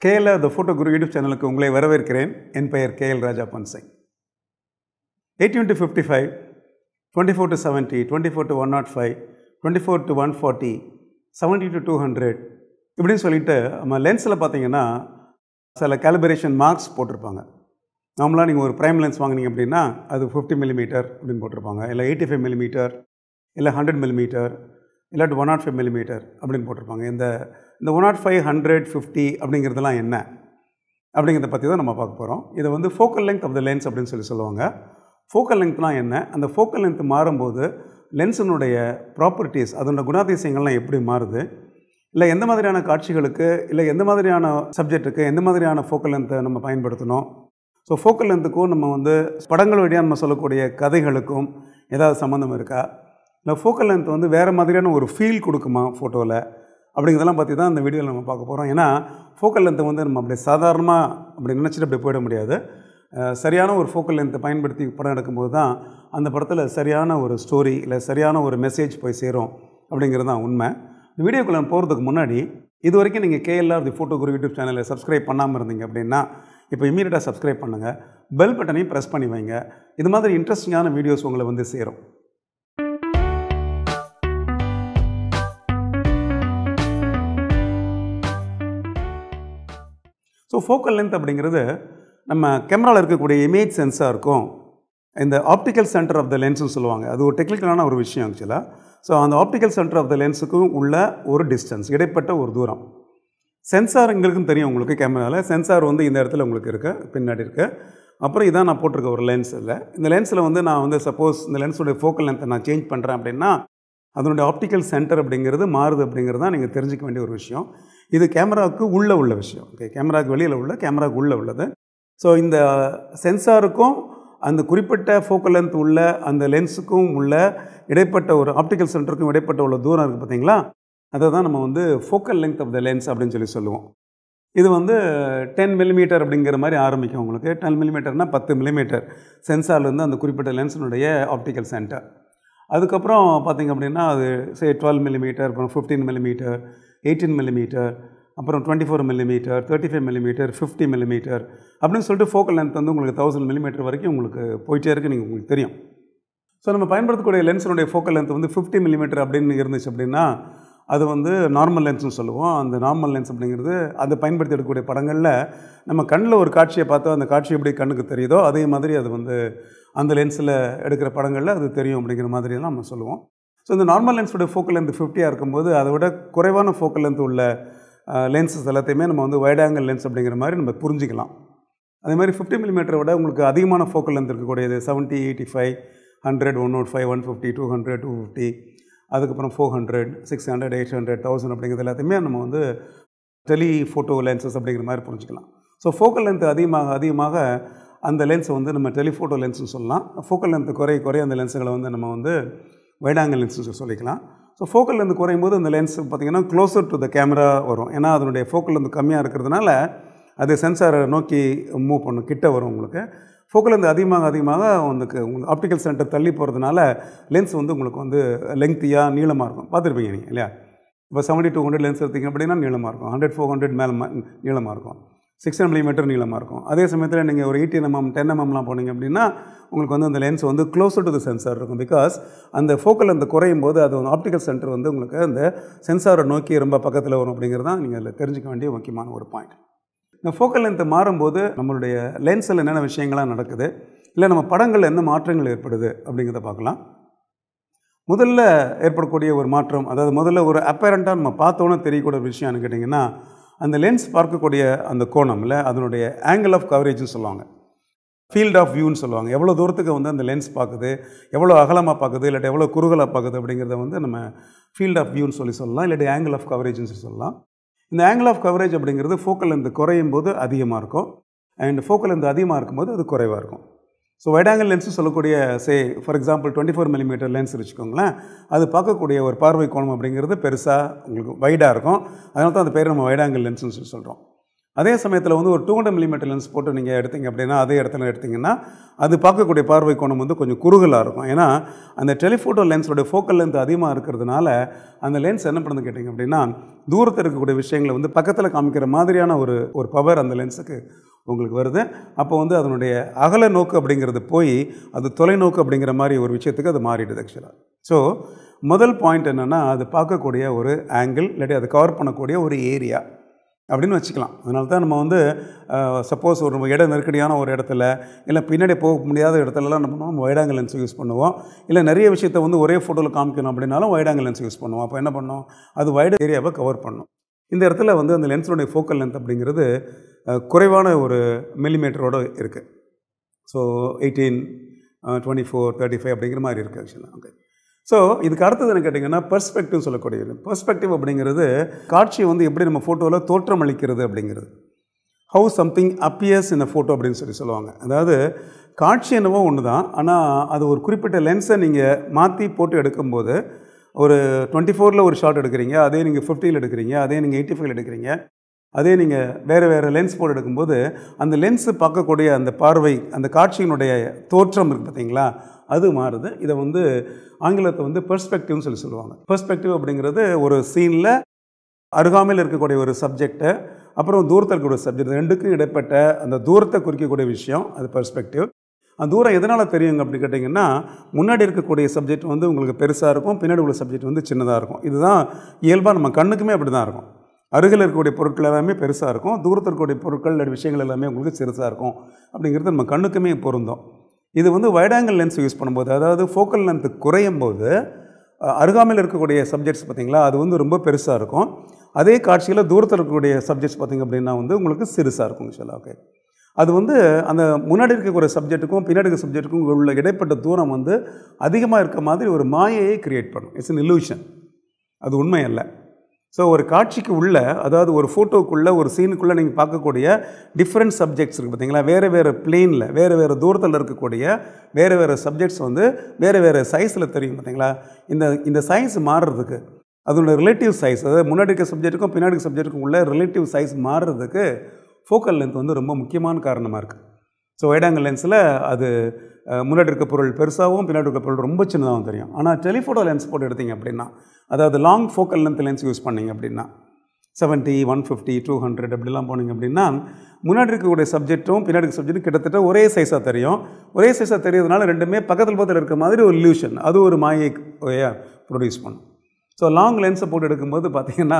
KL the Photo Guru YouTube channel ku ungalai varaverkiren. En peyar KL Raja Pansai. 18 to 55, 24 to 70, 24 to 105, 24 to 140, 70 to 200. இப்படின்னு சொல்லிட்டு நம்ம லென்ஸில் பார்த்தீங்கன்னா சில calibration marks போட்டிருப்பாங்க. நார்மலாக நீங்கள் ஒரு ப்ரைம் லென்ஸ் வாங்கினீங்க அப்படின்னா அது 50 மில்லிமீட்டர் அப்படின்னு போட்டிருப்பாங்க, இல்லை 85 மில்லிமீட்டர், இல்லை 100 மில்லிமீட்டர், இல்லாட்டி 105 மில்லிமீட்டர் அப்படின்னு போட்டிருப்பாங்க. இந்த 105, 100, 50 அப்படிங்கிறதுலாம் என்ன அப்படிங்கிறத பற்றி தான் நம்ம பார்க்க போகிறோம். இதை வந்து focal length of the lens அப்படின்னு சொல்லுவாங்க. ஃபோக்கல் லென்த்னால் என்ன, அந்த ஃபோக்கல் லென்த் மாறும்போது லென்ஸினுடைய ப்ராப்பர்ட்டிஸ், அதோட குணாதிசயங்கள்லாம் எப்படி மாறுது, இல்லை எந்த மாதிரியான காட்சிகளுக்கு, இல்லை எந்த மாதிரியான சப்ஜெக்ட்டுக்கு எந்த மாதிரியான ஃபோக்கல் லென்த்தை நம்ம பயன்படுத்தணும். ஸோ ஃபோக்கல் லென்த்துக்கும் நம்ம வந்து படங்கள் வழியாக நம்ம சொல்லக்கூடிய கதைகளுக்கும் ஏதாவது சம்மந்தம் இருக்கா, இல்லை ஃபோக்கல் லென்த் வந்து வேறு மாதிரியான ஒரு ஃபீல் கொடுக்குமா ஃபோட்டோவில், அப்படிங்கிறதெல்லாம் பற்றி தான் இந்த வீடியோவில் நம்ம பார்க்க போகிறோம். ஏன்னா ஃபோக்கல் லென்த்தை வந்து நம்ம அப்படி சாதாரணமாக அப்படி நினச்சிட்டு அப்படி போயிட முடியாது. சரியான ஒரு ஃபோக்கல் லென்த்தை பயன்படுத்தி படம் எடுக்கும்போது தான் அந்த படத்தில் சரியான ஒரு ஸ்டோரி, இல்லை சரியான ஒரு மெசேஜ் போய் சேரும் அப்படிங்கிறது தான் உண்மை. இந்த வீடியோக்குள்ளே போகிறதுக்கு முன்னாடி இது வரைக்கும் நீங்கள் KLR the photo Guru YouTube சேனலை சப்ஸ்கிரைப் பண்ணாமல் இருந்தீங்க அப்படின்னா இப்போ இமீடியட்டாக சப்ஸ்கிரைப் பண்ணுங்கள், பெல் பட்டனையும் ப்ரெஸ் பண்ணி வைங்க. இது மாதிரி இன்ட்ரெஸ்டிங்கான வீடியோஸ் உங்களை வந்து சேரும். ஸோ ஃபோக்கல் லென்த் அப்படிங்கிறது நம்ம கேமராவில் இருக்கக்கூடிய இமேஜ் சென்சாருக்கும் இந்த ஆப்டிக்கல் சென்டர் ஆஃப் த லென்ஸ்னு சொல்லுவாங்க. அது ஒரு டெக்னிக்கலான ஒரு விஷயம் ஆக்சுவலாக. ஸோ அந்த ஆப்டிக்கல் சென்டர் ஆஃப் த லென்ஸுக்கும் உள்ள ஒரு டிஸ்டன்ஸ், இடைப்பட்ட ஒரு தூரம். சென்சார் எங்களுக்கும் தெரியும், உங்களுக்கு கேமராவில் சென்சார் வந்து இந்த இடத்துல உங்களுக்கு இருக்குது, பின்னாடி இருக்குது. அப்புறம் இதான் நான் போட்டிருக்க ஒரு லென்ஸ். இல்லை இந்த லென்ஸில் வந்து நான் வந்து சப்போஸ் இந்த லென்ஸோடைய ஃபோக்கல் லென்த்தை நான் சேஞ்ச் பண்ணுறேன் அப்படின்னா அதனுடைய ஆப்டிக்கல் சென்டர் அப்படிங்கிறது மாறுது அப்படிங்கிறது தான் நீங்கள் தெரிஞ்சிக்க வேண்டிய ஒரு விஷயம். இது கேமராவுக்கு உள்ளே உள்ள விஷயம். ஓகே, கேமராவுக்கு வெளியில் உள்ள, கேமராவுக்கு உள்ளே உள்ளது. ஸோ இந்த சென்சாருக்கும் அந்த குறிப்பிட்ட ஃபோக்கல் லென்த் உள்ள அந்த லென்ஸுக்கும் உள்ள இடைப்பட்ட ஒரு ஆப்டிக்கல் சென்டருக்கும் இடைப்பட்ட உள்ள தூரம் இருக்குது பார்த்தீங்களா, அதை தான் நம்ம வந்து focal length of the lens அப்படின்னு சொல்லுவோம். இது வந்து 10 மில்லிமீட்டர் அப்படிங்கிற மாதிரி ஆரம்பிக்கும் உங்களுக்கு. 10 மில்லிமீட்டர்னால் 10 மில்லிமீட்டர் சென்சார்லேருந்து அந்த குறிப்பிட்ட லென்ஸினுடைய ஆப்டிக்கல் சென்டர். அதுக்கப்புறம் பார்த்திங்க அப்படின்னா அது 12 மில்லிமீட்டர், அப்புறம் 15 மில்லிமீட்டர், 18 மில்லிமீட்டர், அப்புறம் 24 மில்லிமீட்டர், 35 மில்லிமீட்டர், 50 மில்லிமீட்டர் அப்படின்னு சொல்லிட்டு ஃபோக்கல் லென்த் வந்து உங்களுக்கு 1000 மில்லிமீட்டர் வரைக்கும் உங்களுக்கு போயிட்டே இருக்குது, நீங்கள் உங்களுக்கு தெரியும். ஸோ நம்ம பயன்படுத்தக்கூடிய லென்ஸினுடைய ஃபோக்கல் லென்த் வந்து 50 மில்லிமீட்டர் அப்படின்னு இருந்துச்சு அப்படின்னா அது வந்து நார்மல் லென்ஸ்னு சொல்லுவோம். அந்த நார்மல் லென்ஸ் அப்படிங்கிறது அதை பயன்படுத்தி எடுக்கக்கூடிய படங்களில் நம்ம கண்ணில் ஒரு காட்சியை பார்த்தா அந்த காட்சி எப்படி கண்ணுக்கு தெரியுதோ அதே மாதிரி அது வந்து அந்த லென்ஸில் எடுக்கிற படங்களில் அது தெரியும் அப்படிங்கிற மாதிரியெல்லாம் நம்ம சொல்லுவோம். ஸோ இந்த நார்மல் லென்ஸோட ஃபோக்கல் லென்த் 50 இருக்கும்போது அதை விட குறைவான ஃபோக்கல் லென்த் உள்ள லென்ஸஸ் எல்லாத்தையுமே நம்ம வந்து வைட் ஆங்கிள் லென்ஸ் அப்படிங்கிற மாதிரி நம்ம புரிஞ்சிக்கலாம். அதே மாதிரி 50 மில்லிமீட்டரை விட உங்களுக்கு அதிகமான ஃபோக்கல் லென்த் இருக்கக்கூடியது 70, 85, 100, 105, 150, 200, 250, அதுக்கப்புறம் 400, 600, 800, 1000 அப்படிங்கிறது எல்லாத்தையுமே நம்ம வந்து டெலிஃபோட்டோ லென்சஸ் அப்படிங்கிற மாதிரி புரிஞ்சிக்கலாம். ஸோ ஃபோக்கல் லென்த் அதிகமாக அந்த லென்ஸை வந்து நம்ம டெலிஃபோட்டோ லென்ஸ்னு சொல்லலாம். ஃபோக்கல் லென்த் குறைய அந்த லென்ஸுகளை வந்து நம்ம வந்து வைட் ஆங்கிள் லென்ஸ்னு சொல்லிக்கலாம். ஸோ ஃபோக்கல் லென்த் குறையும் போது அந்த லென்ஸ் பார்த்திங்கன்னா க்ளோசர் டு த கேமரா வரும். ஏன்னா அதனுடைய ஃபோக்கல் லென்த் கம்மியாக இருக்கிறதுனால அது சென்சாரை நோக்கி மூவ் பண்ணும், கிட்ட வரும். உங்களுக்கு ஃபோக்கல் லென்த் அதிகமாக உங்களுக்கு ஆப்டிக்கல் சென்டர் தள்ளி போகிறதுனால லென்ஸ் வந்து உங்களுக்கு வந்து லெங்க்த்தியாக நீளமாக இருக்கும். பார்த்துருப்பீங்க நீங்கள் இல்லையா? இப்போ 70, 200 லென்ஸ் எடுத்திங்க அப்படின்னா நீளமாக இருக்கும். 100, 400 மேலே நீளமாக இருக்கும். 600 மில்லிமீட்டர் நீளமாக இருக்கும். அதே சமயத்தில் நீங்கள் ஒரு 18 mm, 10 mmலாம் போனீங்க அப்படின்னா உங்களுக்கு வந்து அந்த லென்ஸ் வந்து க்ளோசர் டு த சென்சார் இருக்கும். பிகாஸ் அந்த ஃபோக்கல் அந்த குறையும் போது அது வந்து ஆப்டிக்கல் சென்டர் வந்து உங்களுக்கு அந்த சென்சாரை நோக்கி ரொம்ப பக்கத்தில் வரும் அப்படிங்கிறது தான் நீங்கள் அதில் தெரிஞ்சிக்க வேண்டிய முக்கியமான ஒரு பாயிண்ட். இந்த ஃபோக்கல் லென்த் மாறும்போது நம்மளுடைய லென்ஸில் என்னென்ன விஷயங்கள்லாம் நடக்குது, இல்லை நம்ம படங்களில் என்ன மாற்றங்கள் ஏற்படுது அப்படிங்கிறத பார்க்கலாம். முதல்ல ஏற்படக்கூடிய ஒரு மாற்றம், அதாவது முதல்ல ஒரு அப்பேரண்ட்டாக நம்ம பார்த்தோன்னே தெரியக்கூடிய விஷயம்னு கேட்டிங்கன்னா அந்த லென்ஸ் பார்க்கக்கூடிய அந்த கோணம், இல்லை அதனுடைய ஆங்கிள் ஆஃப் கவரேஜ்னு சொல்லுவாங்க, ஃபீல்ட் ஆஃப் வியூன்னு சொல்லுவாங்க. எவ்வளோ தூரத்துக்கு வந்து அந்த லென்ஸ் பார்க்குது, எவ்வளோ அகலமாக பார்க்குது, இல்லாட்டி எவ்வளோ குறுகலாக பார்க்குது அப்படிங்கிறத வந்து நம்ம ஃபீல்ட் ஆஃப் வியூன்னு சொல்லலாம், இல்லாட்டி ஆங்கிள் ஆஃப் கவரேஜ்னு சொல்லலாம். இந்த ஆங்கிள் ஆஃப் கவரேஜ் அப்படிங்கிறது ஃபோக்கல் லென்த் குறையும் போது அதிகமாக இருக்கும், அண்ட் ஃபோக்கல் லென்த் அதிகமாக இருக்கும்போது அது குறைவாக இருக்கும். ஸோ வைட் ஆங்கிள் லென்ஸு சொல்லக்கூடிய ஃபார் எக்ஸாம்பிள் 24 மில்லிமீட்டர் லென்ஸ் வச்சுக்கோங்களேன், அது பார்க்கக்கூடிய ஒரு பார்வை கோணம் அப்படிங்கிறது பெருசாக உங்களுக்கு வைடாக இருக்கும். அதனால தான் அந்த பேர் நம்ம வைட் ஆங்கிள் லென்ஸ்னு சொல்கிறோம். அதே சமயத்தில் வந்து ஒரு 200 மில்லிமீட்டர் லென்ஸ் போட்டு நீங்கள் எடுத்தீங்க அப்படின்னா அதே இடத்துல எடுத்திங்கன்னா அது பார்க்கக்கூடிய பார்வை கோணம் வந்து கொஞ்சம் குறுகலாக இருக்கும். ஏன்னா அந்த டெலிஃபோட்டோ லென்ஸோடைய ஃபோக்கல் லென்த் அதிகமாக இருக்கிறதுனால அந்த லென்ஸ் என்ன பண்ணுது கேட்டிங்க அப்படின்னா தூரத்தில் இருக்கக்கூடிய விஷயங்களை வந்து பக்கத்தில் காமிக்கிற மாதிரியான ஒரு பவர் அந்த லென்ஸுக்கு உங்களுக்கு வருது. அப்போ வந்து அதனுடைய அகல நோக்கு அப்படிங்கிறது போய் அது தொலைநோக்கு அப்படிங்கிற மாதிரி ஒரு விஷயத்துக்கு அது மாறிடுது ஆக்சுவலாக. ஸோ முதல் பாயிண்ட் என்னென்னா அது பார்க்கக்கூடிய ஒரு ஆங்கிள் இல்லாட்டி அது கவர் பண்ணக்கூடிய ஒரு ஏரியா அப்படின்னு வச்சுக்கலாம். அதனால தான் நம்ம வந்து சப்போஸ் ஒரு இட நெருக்கடியான ஒரு இடத்துல இல்லை பின்னாடி போக முடியாத இடத்துலலாம் நம்ம பண்ணுவோம் வைட் ஆங்கிள் லென்ஸ் யூஸ் பண்ணுவோம். இல்லை நிறைய விஷயத்தை வந்து ஒரே ஃபோட்டோவில் காமிக்கணும் அப்படின்னாலும் வைட் ஆங்கிள் லென்ஸ் யூஸ் பண்ணுவோம். அப்போ என்ன பண்ணோம், அது வைடு ஏரியாவை கவர் பண்ணும். இந்த இடத்துல வந்து அந்த லென்ஸோடைய ஃபோக்கல் லென்த் அப்படிங்கிறது குறைவான ஒரு மில்லிமீட்டரோடு இருக்குது. ஸோ 18, 24, 35 அப்படிங்கிற மாதிரி இருக்குது ஆக்சுவலாக. ஓகே. ஸோ இதுக்கு அடுத்தது என்ன கேட்டிங்கன்னா பெர்ஸ்பெக்டிவ் சொல்லக்கூடியது. பெர்ஸ்பெக்டிவ் அப்படிங்கிறது காட்சியை வந்து எப்படி நம்ம ஃபோட்டோவில் தோற்றம் அளிக்கிறது அப்படிங்கிறது. How something appears in a photo அப்படின்னு சொல்லுவாங்க. அதாவது காட்சி என்னவோ ஒன்று தான், ஆனால் அது ஒரு குறிப்பிட்ட லென்ஸை நீங்கள் மாற்றி போட்டு எடுக்கும்போது ஒரு 24ல் ஒரு ஷாட் எடுக்கிறீங்க, அதே நீங்கள் 50ல் எடுக்கிறீங்க, அதே நீங்கள் 85ல் எடுக்கிறீங்க, அதே நீங்கள் வேறு லென்ஸ் போட்டு எடுக்கும்போது அந்த லென்ஸு பார்க்கக்கூடிய அந்த பார்வை அந்த காட்சியினுடைய தோற்றம் இருக்குது பார்த்தீங்களா, அது மாறுது. இதை வந்து ஆங்கிலத்தை வந்து பெர்ஸ்பெக்டிவ்னு சொல்லுவாங்க. பெர்ஸ்பெக்டிவ் அப்படிங்கிறது ஒரு சீனில் அருகாமையில் இருக்கக்கூடிய ஒரு சப்ஜெக்டை அப்புறம் தூரத்தில் இருக்கக்கூடிய சப்ஜெக்ட் ரெண்டுக்கும் இடைப்பட்ட அந்த தூரத்தை குறிக்கக்கூடிய விஷயம் அது பெர்ஸ்பெக்டிவ். அந்த தூரம் எதனால் தெரியுங்க அப்படி கேட்டிங்கன்னா முன்னாடி இருக்கக்கூடிய சப்ஜெக்ட் வந்து உங்களுக்கு பெருசாக இருக்கும், பின்னாடி உள்ள சப்ஜெக்ட் வந்து சின்னதாக இருக்கும். இதுதான் இயல்பாக நம்ம கண்ணுக்குமே அப்படி தான் இருக்கும். அருகில் இருக்கக்கூடிய பொருட்கள் எல்லாமே பெருசாக இருக்கும், தூரத்தில் இருக்கக்கூடிய பொருட்கள் விஷயங்கள் எல்லாமே உங்களுக்கு சிறுசாக இருக்கும் அப்படிங்கிறது நம்ம கண்ணுக்குமே பொருந்தும். இது வந்து வைட் ஆங்கிள் லென்ஸ் யூஸ் பண்ணும்போது அதாவது ஃபோக்கல் லென்த்து குறையும் போது அருகாமையில் இருக்கக்கூடிய சப்ஜெக்ட்ஸ் பார்த்திங்களா அது வந்து ரொம்ப பெருசாக இருக்கும். அதே காட்சியில் தூரத்தில் இருக்கக்கூடிய சப்ஜெக்ட்ஸ் பார்த்திங்க அப்படின்னா வந்து உங்களுக்கு சிறுசாக இருக்கும் ஆக்சுவலாக. ஓகே. அது வந்து அந்த முன்னாடி இருக்கக்கூடிய சப்ஜெக்ட்டுக்கும் பின்னாடி இருக்க சப்ஜெக்ட்டுக்கும் உள்ள இடைப்பட்ட தூரம் வந்து அதிகமாக இருக்க மாதிரி ஒரு மாயையை கிரியேட் பண்ணும். இட்ஸ் அன் இல்லூஷன், அது உண்மை அல்ல. ஸோ ஒரு காட்சிக்கு உள்ள அதாவது ஒரு ஃபோட்டோக்குள்ளே ஒரு சீனுக்குள்ளே நீங்கள் பார்க்கக்கூடிய டிஃப்ரெண்ட் சப்ஜெக்ட்ஸ் இருக்குது பார்த்தீங்களா, வேறு பிளேனில் வேறு தூரத்தில் இருக்கக்கூடிய வேறு சப்ஜெக்ட்ஸ் வந்து வேறு சைஸில் தெரியும் பார்த்தீங்களா. இந்த சைஸ் மாறுறதுக்கு அதோட ரிலேட்டிவ் சைஸ் அதாவது முன்னாடி இருக்க சப்ஜெக்ட்டுக்கும் பின்னாடி இருக்க சப்ஜெக்ட்டுக்கும் உள்ள ரிலேட்டிவ் சைஸ் மாறுறதுக்கு ஃபோக்கல் லென்த் வந்து ரொம்ப முக்கியமான காரணமாக இருக்குது. ஸோ வைட் ஆங்கிள் லென்ஸில் அது முன்னாடி இருக்க பொருள் பெருசாகவும் பின்னாடி இருக்க பொருள் ரொம்ப சின்னதாகவும் தெரியும். ஆனால் டெலிஃபோட்டோ லென்ஸ் போட்டு எடுத்திங்க அப்படின்னா அதாவது long focal length lens use பண்ணிங்க அப்படின்னா 70, 150, 200 அப்படிலாம் போனீங்க அப்படின்னா முன்னாடி இருக்கக்கூடிய சப்ஜெக்ட்டும் பின்னாடி இருக்க சப்ஜெக்ட்டும் கிட்டத்தட்ட ஒரே சைஸாக தெரியும். ஒரே சைஸாக தெரியறதுனால ரெண்டுமே பக்கத்தில் இருக்கிற மாதிரி ஒரு இல்யூஷன், அது ஒரு மாயை ப்ரொடியூஸ் பண்ணும். ஸோ லாங் லென்ஸை போட்டு எடுக்கும்போது பார்த்திங்கன்னா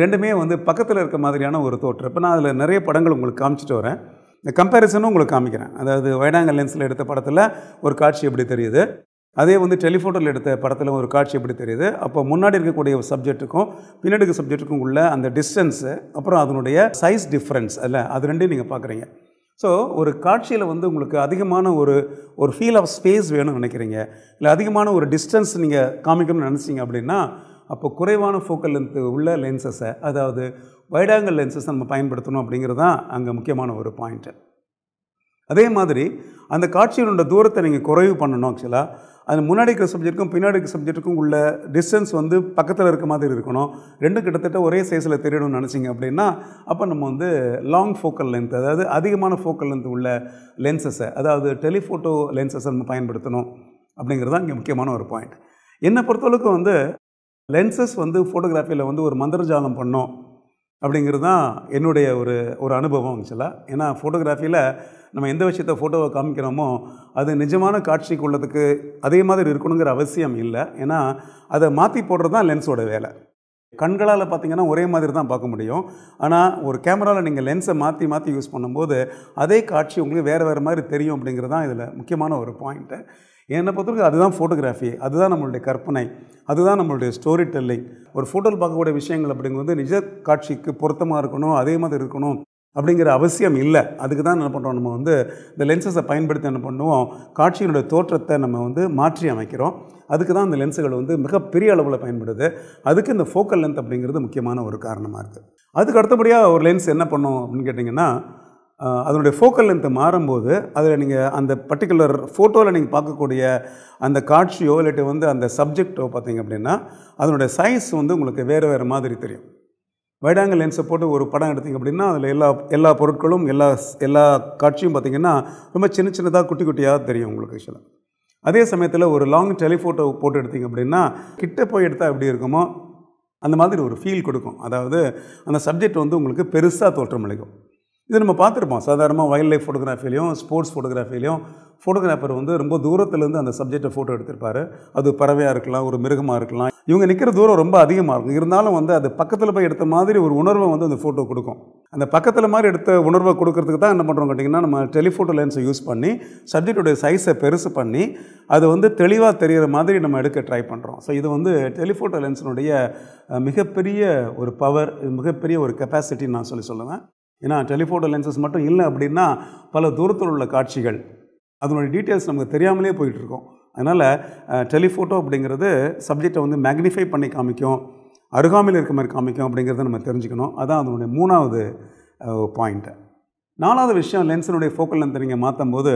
ரெண்டுமே வந்து பக்கத்தில் இருக்க மாதிரியான ஒரு தோற்றம். இப்போ நான் அதில் நிறைய படங்கள் உங்களுக்கு காமிச்சிட்டு வரேன், இந்த கம்பேரிசனும் உங்களுக்கு காமிக்கிறேன். அதாவது வைட் ஆங்கிள் லென்ஸில் எடுத்த படத்தில் ஒரு காட்சி எப்படி தெரியுது, அதே வந்து டெலிஃபோட்டோவில் எடுத்த படத்தில் ஒரு காட்சி எப்படி தெரியுது. அப்போ முன்னாடி இருக்கக்கூடிய சப்ஜெக்ட்டுக்கும் பின்னாடி இருக்க சப்ஜெக்ட்டுக்கும் உள்ள அந்த டிஸ்டன்ஸு அப்புறம் அதனுடைய சைஸ் டிஃப்ரென்ஸ் அல்ல, அது ரெண்டையும் நீங்கள் பார்க்குறீங்க. ஸோ ஒரு காட்சியில் வந்து உங்களுக்கு அதிகமான ஒரு ஃபீல் ஆஃப் ஸ்பேஸ் வேணும்னு நினைக்கிறீங்க, இல்லை அதிகமான ஒரு டிஸ்டன்ஸ் நீங்கள் காமிக்கணும்னு நினச்சிங்க அப்படின்னா அப்போ குறைவான ஃபோக்கல் லென்த்து உள்ள லென்சஸை அதாவது வைட் ஆங்கிள் லென்சஸ் நம்ம பயன்படுத்தணும் அப்படிங்கிறது தான் அங்கே முக்கியமான ஒரு பாயிண்ட்டு. அதே மாதிரி அந்த காட்சியினோட தூரத்தை நீங்கள் குறைவு பண்ணணும். ஆக்சுவலாக அது முன்னாடி இருக்கிற சப்ஜெக்ட்டுக்கும் பின்னாடி இருக்கிற சப்ஜெக்ட்டுக்கும் உள்ள டிஸ்டன்ஸ் வந்து பக்கத்தில் இருக்க மாதிரி இருக்கணும், ரெண்டும் கிட்டத்தட்ட ஒரே சைஸில் தெரியணும்னு நினச்சிங்க அப்படின்னா அப்போ நம்ம வந்து லாங் ஃபோக்கல் லென்த் அதாவது அதிகமான ஃபோக்கல் லென்த் உள்ள லென்சஸை அதாவது டெலிஃபோட்டோ லென்சஸை நம்ம பயன்படுத்தணும் அப்படிங்கிறது தான் இங்கே முக்கியமான ஒரு பாயிண்ட். என்னை பொறுத்தளவுக்கு வந்து லென்சஸ் வந்து ஃபோட்டோகிராஃபியில் வந்து ஒரு மந்திரஜாலம் பண்ணோம் அப்படிங்கிறது தான் என்னுடைய ஒரு அனுபவம் ஆக்சுவலாக. ஏன்னா ஃபோட்டோகிராஃபியில் நம்ம எந்த விஷயத்தை ஃபோட்டோவை காமிக்கிறோமோ அது நிஜமான காட்சிக்கு உள்ளதுக்கு அதே மாதிரி இருக்கணுங்கிற அவசியம் இல்லை. ஏன்னா அதை மாற்றி போடுறது தான் லென்ஸோட வேலை. கண்களால் பார்த்திங்கன்னா ஒரே மாதிரி தான் பார்க்க முடியும், ஆனால் ஒரு கேமராவில் நீங்கள் லென்ஸை மாற்றி யூஸ் பண்ணும்போது அதே காட்சி உங்களுக்கு வேறு மாதிரி தெரியும் அப்படிங்கிறது தான் இதில் முக்கியமான ஒரு பாயிண்ட்டு. என்னை பொறுத்தவரைக்கும் அதுதான் ஃபோட்டோகிராஃபி, அதுதான் நம்மளுடைய கற்பனை, அதுதான் நம்மளுடைய ஸ்டோரி டெல்லிங். ஒரு ஃபோட்டோவில் பார்க்கக்கூடிய விஷயங்கள் அப்படிங்கிறது நிஜ காட்சிக்கு பொருத்தமாக இருக்கணும், அதே மாதிரி இருக்கணும் அப்படிங்கிற அவசியம் இல்லை. அதுக்கு தான் என்ன பண்ணுறோம், நம்ம வந்து இந்த லென்சஸை பயன்படுத்தி என்ன பண்ணுவோம், காட்சியினுடைய தோற்றத்தை நம்ம வந்து மாற்றி அமைக்கிறோம். அதுக்கு தான் இந்த லென்ஸுகள் வந்து மிகப்பெரிய அளவில் பயன்படுது. அதுக்கு இந்த ஃபோக்கல் லென்த் அப்படிங்கிறது முக்கியமான ஒரு காரணமாக இருக்குது. அதுக்கு அடுத்தபடியாக ஒரு லென்ஸ் என்ன பண்ணும் அப்படின்னு கேட்டிங்கன்னா அதனுடைய ஃபோக்கல் லென்த்து மாறும்போது அதில் நீங்கள் அந்த பர்டிகுலர் ஃபோட்டோவில் நீங்கள் பார்க்கக்கூடிய அந்த காட்சியோ இல்லாட்டி வந்து அந்த சப்ஜெக்டோ பார்த்திங்க அப்படின்னா அதனுடைய சைஸ் வந்து உங்களுக்கு வேறு மாதிரி தெரியும். வைட் ஆங்கிள் லென்ஸை போட்டு ஒரு படம் எடுத்திங்க அப்படின்னா அதில் எல்லா பொருட்களும் எல்லா காட்சியும் பார்த்திங்கன்னா ரொம்ப சின்னதாக குட்டி குட்டியாக தெரியும் உங்களுக்கு ஆக்சுவலாக. அதே சமயத்தில் ஒரு லாங் டெலிஃபோட்டோ போட்டு எடுத்திங்க அப்படின்னா கிட்ட போய் எடுத்தால் எப்படி இருக்குமோ அந்த மாதிரி ஒரு ஃபீல் கொடுக்கும். அதாவது அந்த சப்ஜெக்ட் வந்து உங்களுக்கு பெருசாக தோற்றமளிக்கும். இது நம்ம பார்த்துருப்போம். சாதாரணமாக வைல்ட் லைஃப் ஃபோட்டோகிராஃபிலையும் ஸ்போர்ட்ஸ் ஃபோட்டோகிராஃபிலையும் ஃபோட்டோகிராஃபர் வந்து ரொம்ப தூரத்துலேருந்து அந்த சப்ஜெக்டை ஃபோட்டோ எடுத்திருப்பார். அது பறவையாக இருக்கலாம், ஒரு மிருகமாக இருக்கலாம். இவங்க நிற்கிற தூரம் ரொம்ப அதிகமாக இருக்கும். இருந்தாலும் வந்து அது பக்கத்தில் போய் எடுத்த மாதிரி ஒரு உணர்வை வந்து அந்த ஃபோட்டோ கொடுக்கும். அந்த பக்கத்தில் மாதிரி எடுத்த உணர்வை கொடுக்கறதுக்கு தான் என்ன பண்ணுறோம் கேட்டிங்கன்னா, நம்ம டெலிஃபோட்டோ லென்ஸை யூஸ் பண்ணி சப்ஜெக்டுடைய சைஸை பெருசு பண்ணி அது வந்து தெளிவாக தெரிகிற மாதிரி நம்ம எடுக்க ட்ரை பண்ணுறோம். ஸோ இது வந்து டெலிஃபோட்டோ லென்ஸினுடைய மிகப்பெரிய ஒரு பவர், மிகப்பெரிய ஒரு கெப்பாசிட்டின்னு நான் சொல்லுவேன். ஏன்னா டெலிஃபோட்டோ லென்சஸ் மட்டும் இல்லை அப்படின்னா பல தூரத்தில் உள்ள காட்சிகள் அதனுடைய டீட்டெயில்ஸ் நமக்கு தெரியாமலே போயிட்டுருக்கோம். அதனால் டெலிஃபோட்டோ அப்படிங்கிறது சப்ஜெக்டை வந்து மேக்னிஃபை பண்ணி காமிக்கும், அருகாமையில் இருக்க மாதிரி காமிக்கும் அப்படிங்கிறத நம்ம தெரிஞ்சுக்கணும். அதான் அதனுடைய 3வது பாயிண்ட்டு. 4வது விஷயம், லென்ஸினுடைய ஃபோக்கல் லென்த்தை நீங்கள் மாற்றும் போது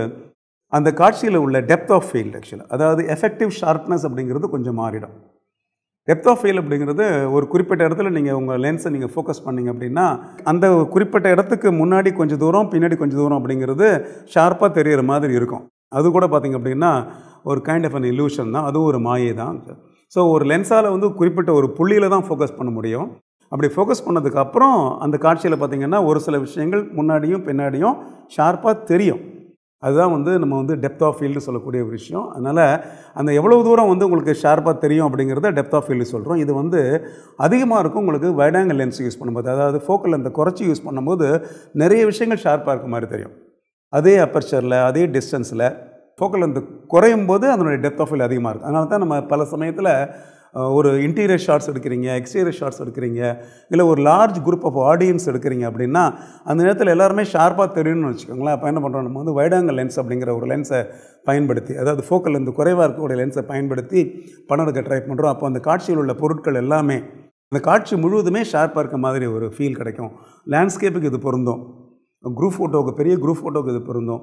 அந்த காட்சியில் உள்ள டெப்த் ஆஃப் ஃபீல்ட் ஆக்சுவலாக, அதாவது எஃபெக்டிவ் ஷார்ப்னஸ் அப்படிங்கிறது கொஞ்சம் மாறிடும். டெப்த் ஆஃப் ஃபீல்ட் அப்படிங்கிறது ஒரு குறிப்பிட்ட இடத்துல நீங்கள் உங்கள் லென்ஸை நீங்கள் ஃபோக்கஸ் பண்ணிங்க அப்படின்னா அந்த குறிப்பிட்ட இடத்துக்கு முன்னாடி கொஞ்சம் தூரம் பின்னாடி கொஞ்சம் தூரம் அப்படிங்கிறது ஷார்ப்பாக தெரிகிற மாதிரி இருக்கும். அது கூட பார்த்திங்க அப்படின்னா ஒரு கைண்ட் ஆஃப் அன் இல்யூஷன் தான், அதுவும் ஒரு மாயை தான். ஸோ ஒரு லென்ஸால் வந்து குறிப்பிட்ட ஒரு புள்ளியில் தான் ஃபோக்கஸ் பண்ண முடியும். அப்படி ஃபோக்கஸ் பண்ணதுக்கப்புறம் அந்த காட்சியில் பார்த்திங்கன்னா ஒரு சில விஷயங்கள் முன்னாடியும் பின்னாடியும் ஷார்ப்பாக தெரியும். அதுதான் வந்து நம்ம வந்து டெப்த் ஆஃப் ஃபீல்டு சொல்லக்கூடிய ஒரு விஷயம். அதனால் அந்த எவ்வளோ தூரம் வந்து உங்களுக்கு ஷார்ப்பாக தெரியும் அப்படிங்கிறத டெப்த் ஆஃப் ஃபீல்டு சொல்கிறோம். இது வந்து அதிகமாக இருக்கும் உங்களுக்கு வைட் ஆங்கிள் லென்ஸ் யூஸ் பண்ணும்போது. அதாவது ஃபோக்கல் லென்த்தை குறைச்சி யூஸ் பண்ணும்போது நிறைய விஷயங்கள் ஷார்ப்பாக இருக்க மாதிரி தெரியும். அதே அப்பர்ச்சரில் அதே டிஸ்டன்ஸில் ஃபோக்கல் லென்த்து குறையும் போது அதனுடைய டெப்த் ஆஃப் ஃபீல்டு அதிகமாக இருக்கும். அதனால தான் நம்ம பல சமயத்தில் ஒரு இன்டீரியர் ஷாட்ஸ் எடுக்கிறீங்க, எக்ஸ்டீரியர் ஷாட்ஸ் எடுக்கிறீங்க, இல்லை ஒரு லார்ஜ் குரூப் ஆஃப் ஆடியன்ஸ் எடுக்கிறீங்க அப்படின்னா அந்த நேரத்தில் எல்லாருமே ஷார்ப்பாக தெரியும்னு வச்சுக்கோங்களேன். அப்போ என்ன பண்ணுறோம், நம்ம வந்து வைட் ஆங்கிள் லென்ஸ் அப்படிங்கிற ஒரு லென்ஸை பயன்படுத்தி, அதாவது ஃபோக்கல் லென்த் குறைவாக இருக்கக்கூடிய லென்ஸை பயன்படுத்தி படம் எடுக்க ட்ரை பண்ணுறோம். அப்போ அந்த காட்சியில் உள்ள பொருட்கள் எல்லாமே அந்த காட்சி முழுவதுமே ஷார்ப்பாக இருக்க மாதிரி ஒரு ஃபீல் கிடைக்கும். லேண்ட்ஸ்கேப்புக்கு இது பொருந்தும், குரூப் ஃபோட்டோவுக்கு, பெரிய குரூப் ஃபோட்டோவுக்கு இது பொருந்தும்.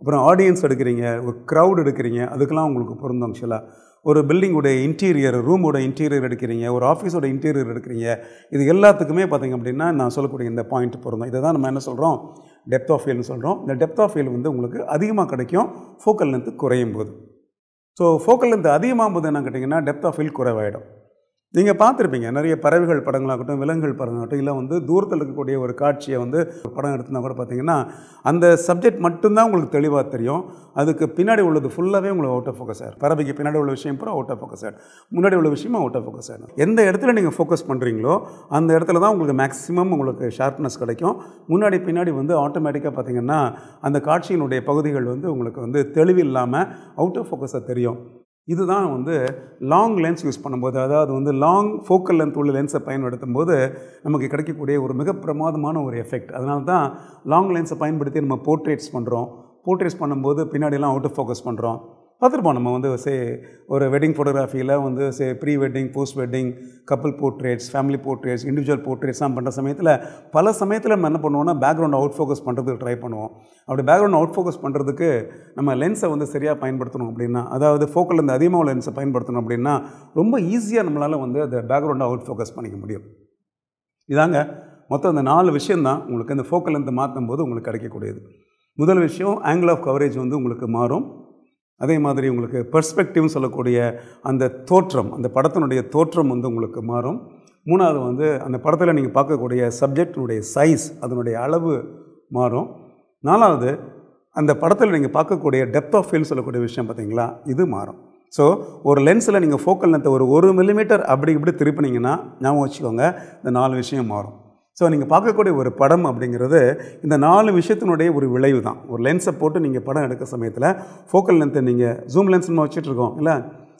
அப்புறம் ஆடியன்ஸ் எடுக்கிறீங்க, ஒரு க்ரௌட் எடுக்கிறீங்க, அதுக்கெல்லாம் உங்களுக்கு பொருந்தும். ஆக்சுவலாக ஒரு பில்டிங்குடைய இன்டீரியர், ரூமோட இன்டீரியர் எடுக்கிறீங்க, ஒரு ஆஃபீஸோட இன்டீரியர் எடுக்கிறீங்க, இது எல்லாத்துக்குமே பார்த்திங்க அப்படின்னா நான் சொல்லக்கூடிய இந்த பாயிண்ட் பொருந்தும். இதை தான் நம்ம என்ன சொல்கிறோம், டெப்த் ஆஃப் ஃபீல்டுன்னு சொல்கிறோம். இந்த டெப்த் ஆஃப் ஃபீல்டு வந்து உங்களுக்கு அதிகமாக கிடைக்கும் ஃபோக்கல் லென்த்து குறையும் போது. ஸோ ஃபோக்கல் லென்த்து அதிகமாகும் போது என்ன கேட்டிங்கன்னா டெப்த் ஆஃப் ஃபீல்டு குறைவாயிடும். நீங்கள் பார்த்துருப்பீங்க நிறைய பறவைகள் படங்களாகட்டும், விலங்குகள் படங்களாகட்டும், இல்லை வந்து தூரத்தில் இருக்கக்கூடிய ஒரு காட்சியை வந்து படம் எடுத்துனா கூட பார்த்தீங்கன்னா அந்த சப்ஜெக்ட் மட்டும்தான் உங்களுக்கு தெளிவாக தெரியும். அதுக்கு பின்னாடி உள்ளது ஃபுல்லாகவே உங்களுக்கு அவுட் ஆஃப் ஃபோக்கஸ் ஆகிடும். பறவைக்கு பின்னாடி உள்ள விஷயம் பூரா அவுட் ஆஃப் ஃபோக்கஸ் ஆகிடும், முன்னாடி உள்ள விஷயமும் அவுட் ஆஃப் ஃபோக்கஸ் ஆகிடும். எந்த இடத்துல நீங்கள் ஃபோக்கஸ் பண்ணுறீங்களோ அந்த இடத்துல தான் உங்களுக்கு மேக்ஸிமம் உங்களுக்கு ஷார்ப்னஸ் கிடைக்கும். முன்னாடி பின்னாடி வந்து ஆட்டோமேட்டிக்காக பார்த்தீங்கன்னா அந்த காட்சியினுடைய பகுதிகள் வந்து உங்களுக்கு வந்து தெளிவு இல்லாமல் அவுட் ஆஃப் ஃபோக்கஸாக தெரியும். இதுதான் வந்து லாங் லென்ஸ் யூஸ் பண்ணும்போது, அதாவது வந்து லாங் ஃபோக்கல் லென்த் உள்ள லென்ஸை பயன்படுத்தும் போது நமக்கு கிடைக்கக்கூடிய ஒரு மிக பிரமாதமான ஒரு எஃபெக்ட். அதனால தான் லாங் லென்ஸை பயன்படுத்தி நம்ம போர்ட்ரேட்ஸ் பண்ணுறோம். போர்ட்ரேட்ஸ் பண்ணும்போது பின்னாடிலாம் அவுட் ஆஃப் ஃபோக்கஸ் பண்ணுறோம். பார்த்துருப்போம் நம்ம வந்து ஒரு வெட்டிங் ஃபோட்டோகிராஃபியில் வந்து pre wedding, post wedding, couple portraits, family portraits, individual போர்ட்ரேட்ஸ்லாம் பண்ணுற சமயத்தில் பல சமயத்தில் நம்ம என்ன பண்ணுவோம்னா பேக்ரவுண்ட் அவுட் ஃபோக்கஸ் பண்ணுறதுக்கு ட்ரை பண்ணுவோம். அப்படி பேக்ரவுண்ட் அவுட் ஃபோக்கஸ் பண்ணுறதுக்கு நம்ம லென்ஸை வந்து சரியாக பயன்படுத்தணும் அப்படின்னா, அதாவது ஃபோக்கல் லென்த் அதிகமாக லென்ஸை பயன்படுத்தணும் அப்படின்னா ரொம்ப ஈஸியாக நம்மளால் வந்து அந்த பேக்ரவுண்டை அவுட் ஃபோக்கஸ் பண்ணிக்க முடியும். இதாங்க மொத்தம் அந்த 4 விஷயந்தான் உங்களுக்கு இந்த ஃபோக்கல் லென்த்தை மாற்றும் போது உங்களுக்கு கிடைக்கக்கூடியது. முதல் விஷயம், ஆங்கிள் ஆஃப் கவரேஜ் வந்து உங்களுக்கு மாறும். அதே மாதிரி உங்களுக்கு பெர்ஸ்பெக்டிவ்னு சொல்லக்கூடிய அந்த தோற்றம், அந்த படத்தினுடைய தோற்றம் வந்து உங்களுக்கு மாறும். 3வது வந்து அந்த படத்தில் நீங்கள் பார்க்கக்கூடிய சப்ஜெக்டினுடைய சைஸ், அதனுடைய அளவு மாறும். 4வது அந்த படத்தில் நீங்கள் பார்க்கக்கூடிய டெப்த் ஆஃப் ஃபீல்ட் சொல்லக்கூடிய விஷயம் பார்த்தீங்களா, இது மாறும். ஸோ ஒரு லென்ஸில் நீங்கள் ஃபோக்கல் லென்த்தை ஒரு 1 மில்லிமீட்டர் அப்படி இப்படி திருப்பினீங்கன்னா ஞாபகம் வச்சுக்கோங்க, இந்த 4 விஷயம் மாறும். ஸோ நீங்கள் பார்க்கக்கூடிய ஒரு படம் அப்படிங்கிறது இந்த 4 விஷயத்தினுடைய ஒரு விளைவு தான். ஒரு லென்ஸை போட்டு நீங்கள் படம் எடுக்க சமயத்தில் ஃபோக்கல் லென்த்தை நீங்கள் ஜூம் லென்ஸ் நம்ம வச்சுட்ருக்கோம் இல்லை,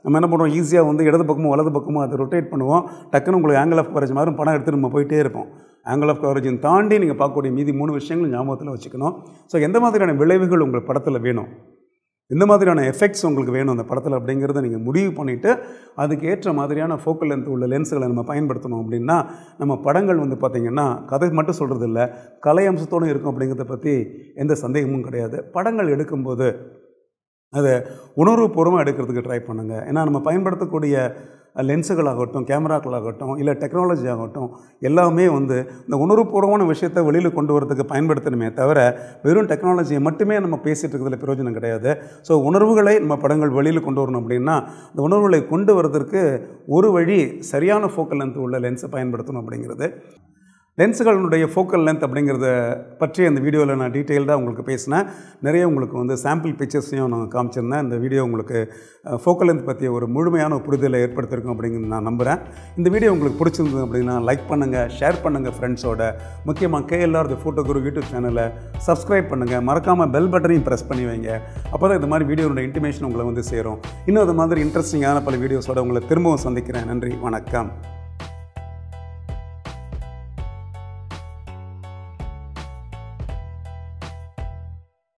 நம்ம என்ன பண்ணுவோம், ஈஸியாக வந்து இடது பக்கமும் வலது பக்கமும் அதை ரொட்டேட் பண்ணுவோம். டக்குன்னு உங்களுக்கு ஆங்கிள் ஆஃப் கவரேஜ் மாதிரி படம் எடுத்து நம்ம போயிட்டே இருப்போம். ஆங்கிள் ஆஃப் கவரேஜின் தாண்டி நீங்கள் பார்க்கக்கூடிய மீதி 3 விஷயங்கள் ஞாபகத்தில் வச்சுக்கணும். ஸோ எந்த மாதிரியான விளைவுகள் உங்களுக்கு படத்தில் வேணும், இந்த மாதிரியான எஃபெக்ட்ஸ் உங்களுக்கு வேணும் அந்த படத்தில் அப்படிங்கிறத நீங்கள் முடிவு பண்ணிவிட்டு அதுக்கு ஏற்ற மாதிரியான ஃபோக்கல் லென்த் உள்ள லென்ஸுகளை நம்ம பயன்படுத்தணும். அப்படின்னா நம்ம படங்கள் வந்து பார்த்திங்கன்னா கதை மட்டும் சொல்கிறது இல்லை, கலை அம்சத்தோடு இருக்கும் அப்படிங்கிறத பற்றி எந்த சந்தேகமும் கிடையாது. படங்கள் எடுக்கும்போது அதை உணர்வுபூர்வமாக எடுக்கிறதுக்கு ட்ரை பண்ணுங்கள். ஏன்னா நம்ம பயன்படுத்தக்கூடிய லென்ஸுகளாகட்டும், கேமராக்களாகட்டும், இல்லை டெக்னாலஜி ஆகட்டும், எல்லாமே வந்து இந்த உணர்வுபூர்வமான விஷயத்தை வெளியில் கொண்டு வரதுக்கு பயன்படுத்தணுமே தவிர வெறும் டெக்னாலஜியை மட்டுமே நம்ம பேசிகிட்டு இருக்கிறதுல பிரயோஜனம் கிடையாது. ஸோ உணர்வுகளை நம்ம படங்கள் வெளியில் கொண்டு வரணும் அப்படின்னா இந்த உணர்வுகளை கொண்டு வரதற்கு ஒரு வழி சரியான ஃபோக்கல் லென்த் உள்ள லென்ஸை பயன்படுத்தணும் அப்படிங்கிறது. லென்ஸுகளுடைய ஃபோக்கல் லென்த் அப்படிங்கிறத பற்றி அந்த வீடியோவில் நான் டீட்டெயில்டாக உங்களுக்கு பேசினேன். நிறைய உங்களுக்கு வந்து சாம்பிள் பிக்சர்ஸையும் நான் காமிச்சிருந்தேன். இந்த வீடியோ உங்களுக்கு ஃபோக்கல் லென்த் பற்றிய ஒரு முழுமையான புரிதலை ஏற்படுத்தியிருக்கும் அப்படிங்கிறது நான் நம்புகிறேன். இந்த வீடியோ உங்களுக்கு பிடிச்சிருந்தது அப்படின்னா லைக் பண்ணுங்கள், ஷேர் பண்ணுங்கள் ஃப்ரெண்ட்ஸோட. முக்கியமாக KLR the photo Guru YouTube சேனலை சப்ஸ்கிரைப் பண்ணுங்கள். மறக்காமல் பெல் பட்டனையும் ப்ரெஸ் பண்ணி வைங்க. அப்போ தான் இந்த மாதிரி வீடியோட இன்டிமேஷன் உங்களை வந்து சேரும். இன்னும் அது மாதிரி இன்ட்ரெஸ்டிங்கான பல வீடியோஸோட உங்களை திரும்பவும் சந்திக்கிறேன். நன்றி, வணக்கம்.